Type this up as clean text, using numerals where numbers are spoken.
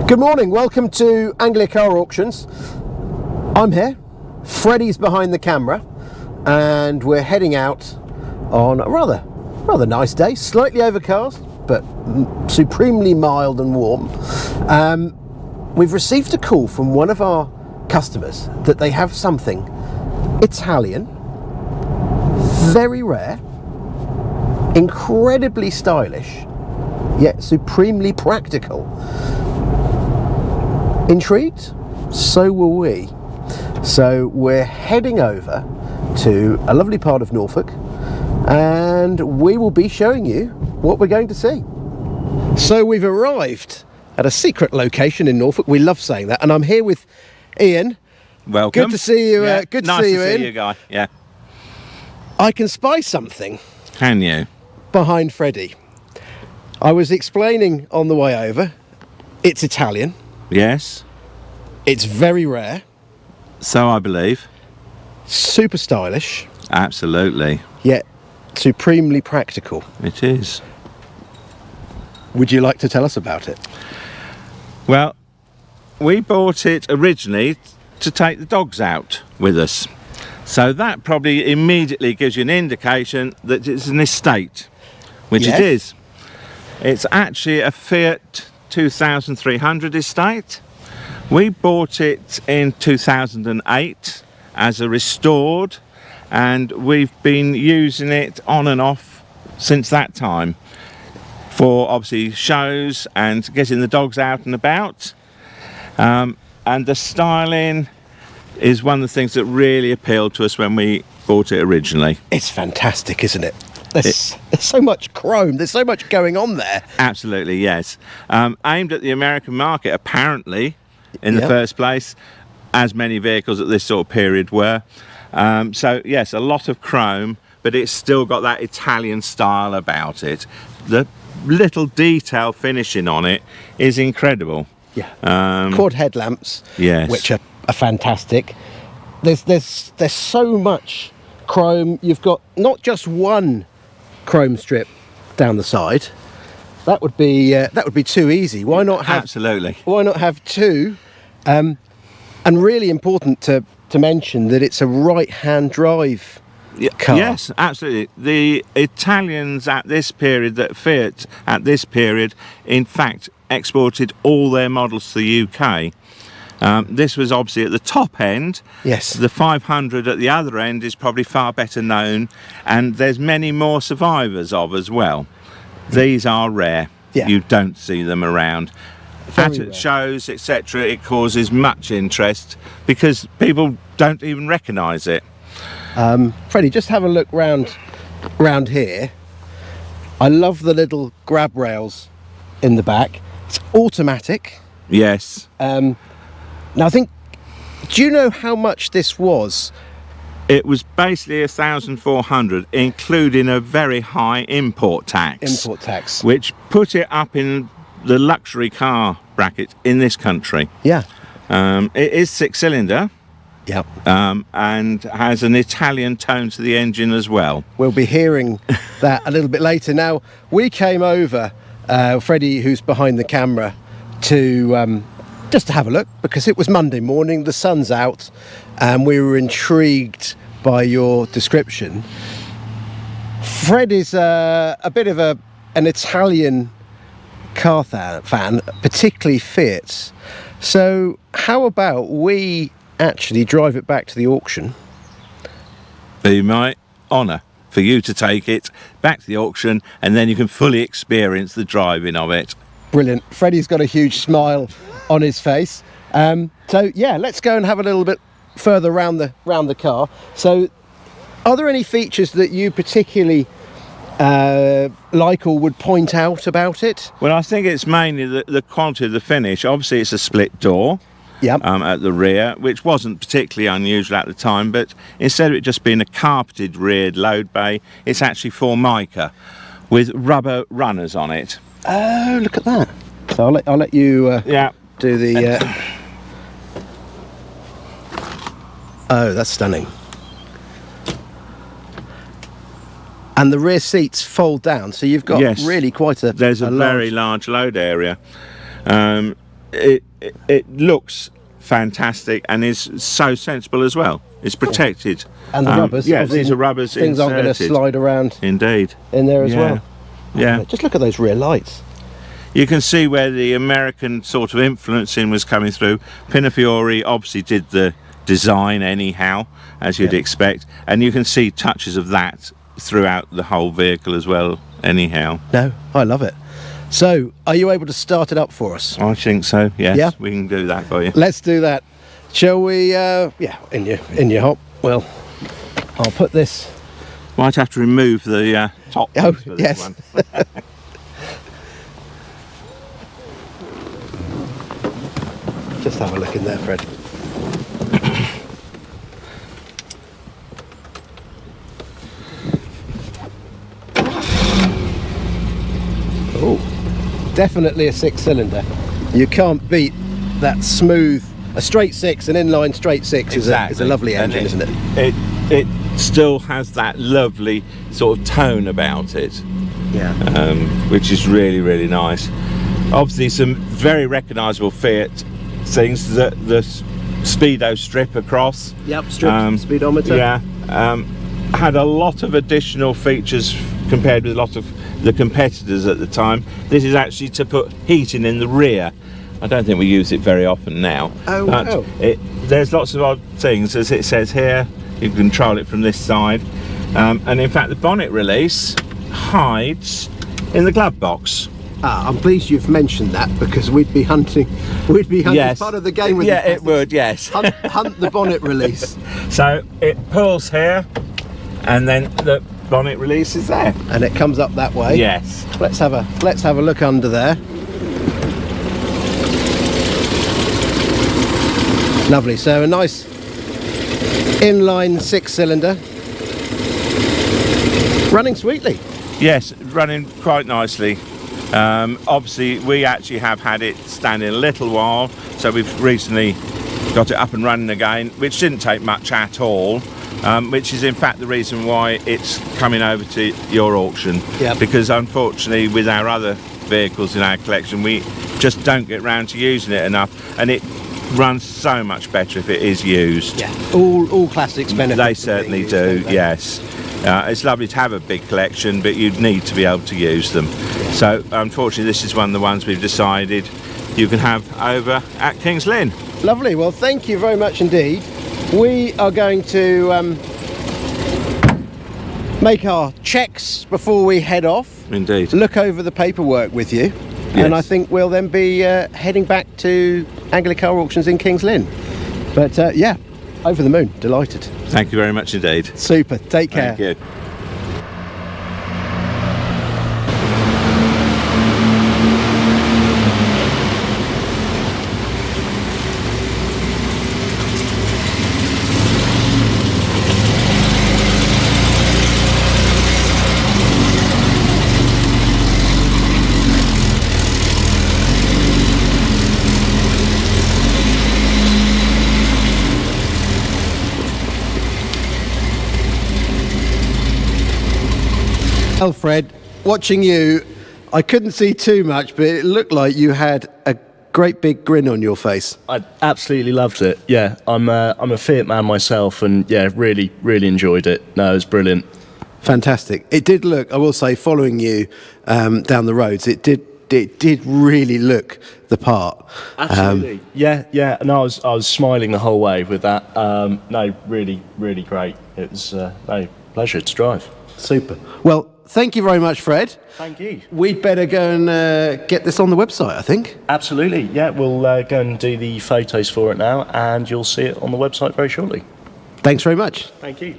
Good morning, welcome to Anglia Car Auctions. I'm here, Freddie's behind the camera, and we're heading out on a rather nice day, slightly overcast, but supremely mild and warm. We've received a call from one of our customers that they have something Italian, very rare, incredibly stylish, yet supremely practical. Intrigued? So will we. So we're heading over to a lovely part of Norfolk, and we will be showing you what we're going to see. So we've arrived at a secret location in Norfolk. We love saying that, and I'm here with Ian. Welcome. Good to see you. Yeah, good to nice see you, to Ian. see you, Guy. Yeah. I can spy something Can you? behind Freddie. I was explaining on the way over. It's Italian. Yes. It's very rare. So I believe. Super stylish. Absolutely. Yet supremely practical. It is. Would you like to tell us about it? Well, we bought it originally to take the dogs out with us. So that probably immediately gives you an indication that it's an estate, which Yes. it is. It's actually a Fiat 2300 estate. We bought it in 2008 as a restored, and we've been using it on and off since that time for obviously shows and getting the dogs out and about. And the styling is one of the things that really appealed to us when we bought it originally. It's fantastic, isn't it? There's so much chrome, there's so much going on there. Absolutely, yes. Aimed at the American market, apparently, in the Yep. first place, as many vehicles at this sort of period were. So, yes, a lot of chrome, but it's still got that Italian style about it. The little detail finishing on it is incredible. Yeah. Quad headlamps, Yes. which are fantastic. There's so much chrome. You've got not just one chrome strip down the side. That would be too easy. Why not have? Absolutely. Why not have two? And really important to mention that it's a right-hand drive car. Yes, absolutely. The Italians at this period, that Fiat at this period, in fact, exported all their models to the UK. This was obviously at the top end. Yes. The 500 at the other end is probably far better known, and there's many more survivors of as well. These are rare. Yeah. You don't see them around. Very rare. At shows, etc., it causes much interest because people don't even recognise it. Freddie, just have a look round here. I love the little grab rails in the back. It's automatic. Yes. Now I think, do you know how much this was? It was basically 1,400, including a very high import tax. Import tax. Which put it up in the luxury car bracket in this country. Yeah. It is 6-cylinder. Yep. And has an Italian tone to the engine as well. We'll be hearing that a little bit later. Now, we came over, Freddie, who's behind the camera, to just to have a look, because it was Monday morning, the sun's out, and we were intrigued by your description. Fred is a bit of an Italian car fan, particularly Fiat. So how about we actually drive it back to the auction? Be my honour for you to take it back to the auction, and then you can fully experience the driving of it. Brilliant. Freddie's got a huge smile on his face. So yeah, let's go and have a little bit further round the car. So are there any features that you particularly like or would point out about it? Well, I think it's mainly the quality of the finish. Obviously, it's a split door. Yep. At the rear, which wasn't particularly unusual at the time, but instead of it just being a carpeted reared load bay, it's actually Formica with rubber runners on it. Oh, look at that. So I'll let you do the... Oh, that's stunning. And the rear seats fold down, so you've got really quite a There's a large... very large load area. it looks fantastic and is so sensible as well. It's protected. And the rubbers. Yeah, these are rubbers. Things aren't going to slide around. Indeed. In there as well. Yeah. Just look at those rear lights. You can see where the American sort of influencing was coming through. Pininfarina obviously did the design anyhow, as you'd expect, and you can see touches of that throughout the whole vehicle as well anyhow. No, I love it. So, are you able to start it up for us? I think so, yes. Yeah? We can do that for you. Let's do that. Shall we, in your hop? Well, I'll put this... Might have to remove the top Oh, piece for this yes. one. Just have a look in there, Fred. Oh, definitely a 6-cylinder. You can't beat that smooth. A straight 6, an inline straight 6 is a lovely engine, isn't it? It still has that lovely sort of tone about it. Yeah. Which is really, really nice. Obviously some very recognisable Fiat things, the speedo strip across. Yep, speedometer. Yeah. Had a lot of additional features compared with a lot of the competitors at the time. This is actually to put heating in the rear. I don't think we use it very often now. There's lots of odd things, as it says here. You can control it from this side, and in fact the bonnet release hides in the glove box. I'm pleased you've mentioned that, because we'd be hunting Yes. part of the game with yeah, it would, yes. hunt the bonnet release. So it pulls here, and then the bonnet release is there, and it comes up that way. yes. Let's have a look under there. Lovely. So a nice inline 6-cylinder, running sweetly. Yes, running quite nicely. Obviously we actually have had it standing a little while, so we've recently got it up and running again, which didn't take much at all, which is in fact the reason why it's coming over to your auction. Yep. Because unfortunately with our other vehicles in our collection we just don't get round to using it enough, and it runs so much better if it is used. Yeah, all classics benefit. They certainly do, yes. It's lovely to have a big collection, but you'd need to be able to use them. Yeah. So unfortunately this is one of the ones we've decided you can have over at Kings Lynn. Lovely. Well, thank you very much indeed. We are going to make our checks before we head off. Indeed. Look over the paperwork with you. Yes. And I think we'll then be heading back to Anglia Car Auctions in Kings Lynn. But yeah, over the moon, delighted. Thank you very much indeed. Super, take care. Thank you. Alfred, watching you, I couldn't see too much, but it looked like you had a great big grin on your face. I absolutely loved it. Yeah, I'm a Fiat man myself, and yeah, really enjoyed it. No, it was brilliant. Fantastic. It did look, I will say, following you down the roads, it did really look the part. Absolutely. Yeah. No, I was smiling the whole way with that. No, really great. It was no pleasure to drive. Super. Well, thank you very much, Fred. Thank you. We'd better go and get this on the website, I think. Absolutely. Yeah, we'll go and do the photos for it now, and you'll see it on the website very shortly. Thanks very much. Thank you.